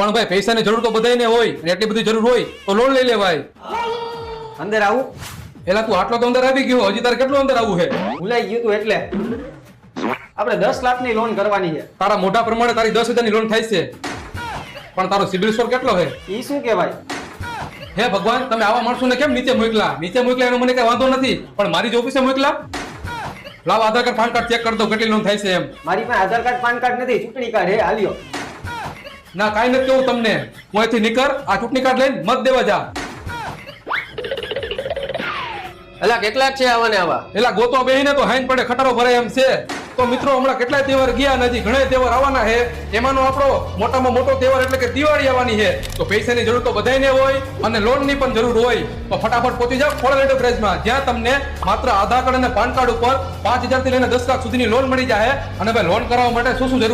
પણ ભાઈ પૈસાની જરૂર તો બધાયને હોય અને એટલી બધી જરૂર હોય તો લોન લઈ લેવાય. અંદર આવું એલા તું આટલો તો અંદર આવી ગયો, હજી તારે કેટલું અંદર આવવું છે? ભૂલાઈ ગયું તું એટલે આપણે 10 લાખની લોન કરવાની છે. તારા મોઢા પ્રમાણે તારી 10,000 ની લોન થાય છે, પણ તારો સિબિલ સ્કોર કેટલો છે? ઈ શું કહેવાય? હે ભગવાન, તમે આવા માણસોને કેમ નીચે મોકલા? નીચે મોકલા એનો મને કઈ વાંધો નથી, પણ મારી જ ઓફિસે મોકલા. લાવ આધાર કાર્ડ પાન કાર્ડ ચેક કરી દો કેટલી લોન થાય છે એમ. મારી પાસે આધાર કાર્ડ પાન કાર્ડ નથી, ચૂંટણી કાર્ડ હે, હાલ્યો. ના કાંઈ નથી કેવું તમને, હું અહીંથી નીકળ, આ ચૂંટણી કાર્ડ લઈને મત દેવા જા. અલા કેટલાક છે આવા ને આવા? એલા ગોતો બેહીને તો હાઈન પડે ખટારો ભરાય એમ છે. તો મિત્રો હમણાં કેટલાય તહેવાર ગયા નથી, ઘણા તહેવાર આવવાના છે. એમાંનો આપણો મોટામાં મોટો તહેવાર એટલે કે દિવાળી આવવાની છે. તો પૈસાની જરૂર તો બધાયને હોય અને લોનની પણ જરૂર હોય. તો ફટાફટ પહોંચી જાઓ ખોડલ એન્ટરપ્રાઇઝમાં, જ્યાં તમને માત્ર આધાર કાર્ડ અને પાન કાર્ડ ઉપર 5,000 થી લઈને 10 લાખ સુધીની લોન મળી જાય. અને ભાઈ લોન કરાવવા માટે શું શું જરૂર